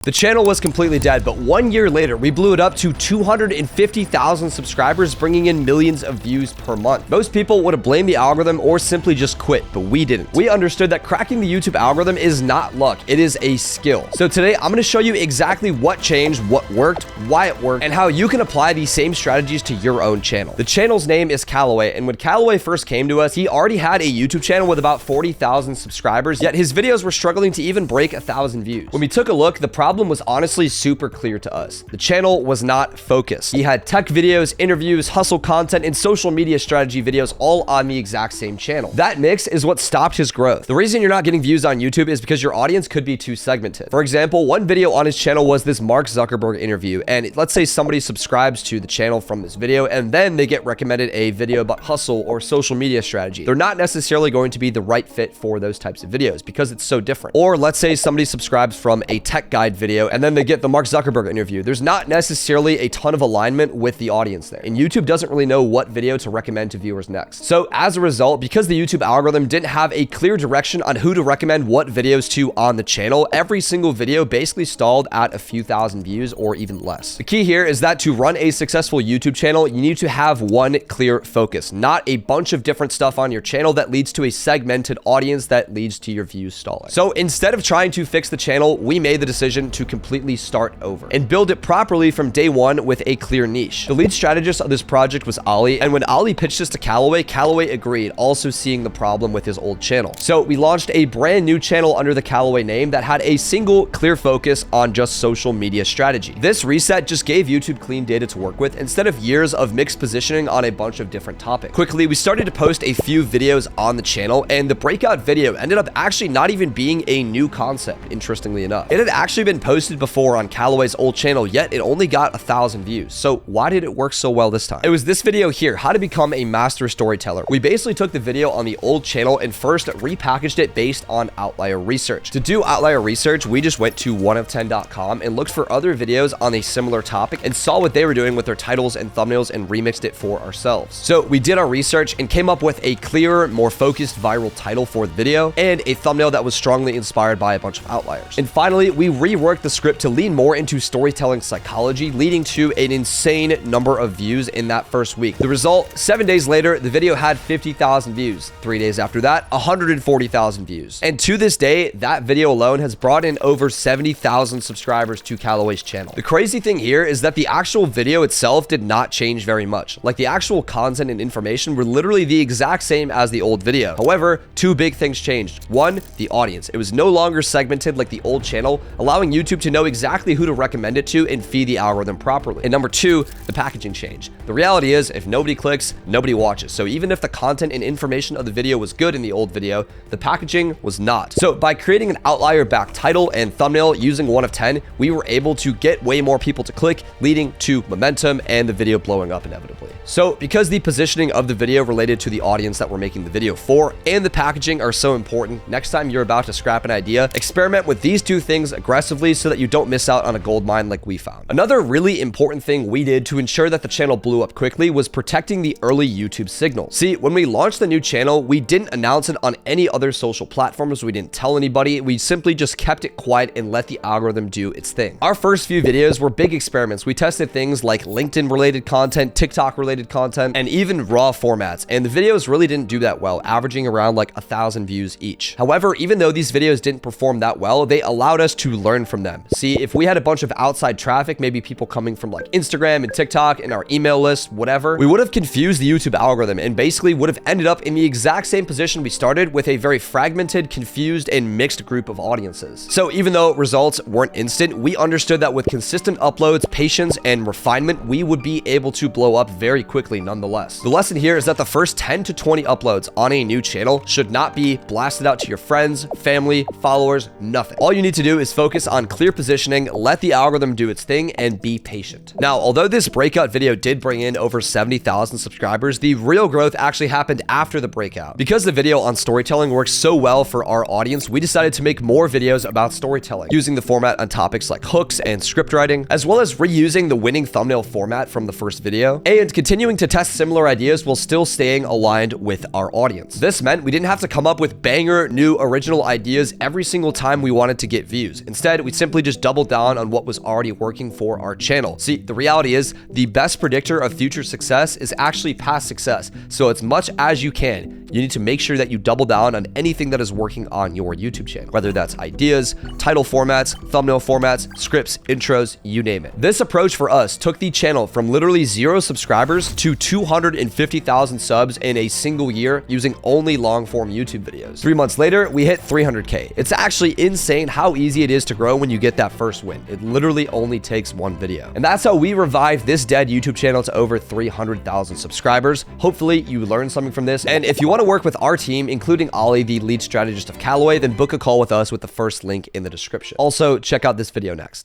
The channel was completely dead, but 1 year later, we blew it up to 250,000 subscribers, bringing in millions of views per month. Most people would have blamed the algorithm or simply just quit, but we didn't. We understood that cracking the YouTube algorithm is not luck, it is a skill. So today, I'm gonna show you exactly what changed, what worked, why it worked, and how you can apply these same strategies to your own channel. The channel's name is Callaway, and when Callaway first came to us, he already had a YouTube channel with about 40,000 subscribers, yet his videos were struggling to even break 1,000 views. When we took a look, the problem was honestly super clear to us. The channel was not focused. He had tech videos, interviews, hustle content, and social media strategy videos all on the exact same channel. That mix is what stopped his growth. The reason you're not getting views on YouTube is because your audience could be too segmented. For example, one video on his channel was this Mark Zuckerberg interview, and let's say somebody subscribes to the channel from this video, and then they get recommended a video about hustle or social media strategy. They're not necessarily going to be the right fit for those types of videos because it's so different. Or let's say somebody subscribes from a tech guide video, and then they get the Mark Zuckerberg interview. There's not necessarily a ton of alignment with the audience there, and YouTube doesn't really know what video to recommend to viewers next. So as a result, because the YouTube algorithm didn't have a clear direction on who to recommend what videos to on the channel, every single video basically stalled at a few thousand views or even less. The key here is that to run a successful YouTube channel, you need to have one clear focus, not a bunch of different stuff on your channel that leads to a segmented audience that leads to your views stalling. So instead of trying to fix the channel, we made the decision to completely start over and build it properly from day one with a clear niche. The lead strategist of this project was Ali, and when Ali pitched this to Callaway, Callaway agreed, also seeing the problem with his old channel. So we launched a brand new channel under the Callaway name that had a single clear focus on just social media strategy. This reset just gave YouTube clean data to work with instead of years of mixed positioning on a bunch of different topics. Quickly, we started to post a few videos on the channel, and the breakout video ended up actually not even being a new concept, interestingly enough. It had actually been posted before on Callaway's old channel, yet it only got 1,000 views. So why did it work so well this time? It was this video here, how to become a master storyteller. We basically took the video on the old channel and first repackaged it based on outlier research. To do outlier research, we just went to 1of10.com and looked for other videos on a similar topic and saw what they were doing with their titles and thumbnails and remixed it for ourselves. So we did our research and came up with a clearer, more focused viral title for the video and a thumbnail that was strongly inspired by a bunch of outliers. And finally, we reworked the script to lean more into storytelling psychology, leading to an insane number of views in that first week. The result, 7 days later, the video had 50,000 views. 3 days after that, 140,000 views. And to this day, that video alone has brought in over 70,000 subscribers to Callaway's channel. The crazy thing here is that the actual video itself did not change very much. Like, the actual content and information were literally the exact same as the old video. However, two big things changed. One, the audience. It was no longer segmented like the old channel, allowing YouTube to know exactly who to recommend it to and feed the algorithm properly. And number two, the packaging change. The reality is, if nobody clicks, nobody watches. So even if the content and information of the video was good in the old video, the packaging was not. So by creating an outlier back title and thumbnail using 1of10, we were able to get way more people to click, leading to momentum and the video blowing up inevitably. So because the positioning of the video related to the audience that we're making the video for and the packaging are so important, next time you're about to scrap an idea, experiment with these two things aggressively so that you don't miss out on a gold mine like we found. Another really important thing we did to ensure that the channel blew up quickly was protecting the early YouTube signal. See, when we launched the new channel, we didn't announce it on any other social platforms. We didn't tell anybody. We simply just kept it quiet and let the algorithm do its thing. Our first few videos were big experiments. We tested things like LinkedIn related content, TikTok related content, and even raw formats. And the videos really didn't do that well, averaging around like 1,000 views each. However, even though these videos didn't perform that well, they allowed us to learn from them. See, if we had a bunch of outside traffic, maybe people coming from like Instagram and TikTok and our email list, whatever, we would have confused the YouTube algorithm and basically would have ended up in the exact same position we started with a very fragmented, confused, and mixed group of audiences. So even though results weren't instant, we understood that with consistent uploads, patience, and refinement, we would be able to blow up very quickly nonetheless. The lesson here is that the first 10 to 20 uploads on a new channel should not be blasted out to your friends, family, followers, nothing. All you need to do is focus on clear positioning, let the algorithm do its thing, and be patient. Now, although this breakout video did bring in over 70,000 subscribers, the real growth actually happened after the breakout. Because the video on storytelling works so well for our audience, we decided to make more videos about storytelling, using the format on topics like hooks and script writing, as well as reusing the winning thumbnail format from the first video, and continuing to test similar ideas while still staying aligned with our audience. This meant we didn't have to come up with banger, new, original ideas every single time we wanted to get views. Instead, we we simply just doubled down on what was already working for our channel. See, the reality is the best predictor of future success is actually past success. So as much as you can, you need to make sure that you double down on anything that is working on your YouTube channel, whether that's ideas, title formats, thumbnail formats, scripts, intros, you name it. This approach for us took the channel from literally 0 subscribers to 250,000 subs in a single year using only long form YouTube videos. 3 months later, we hit 300K. It's actually insane how easy it is to grow when you get that first win. It literally only takes one video. And that's how we revived this dead YouTube channel to over 300,000 subscribers. Hopefully you learned something from this. And if you want to work with our team, including Ollie, the lead strategist of Callaway, then book a call with us with the first link in the description. Also, check out this video next.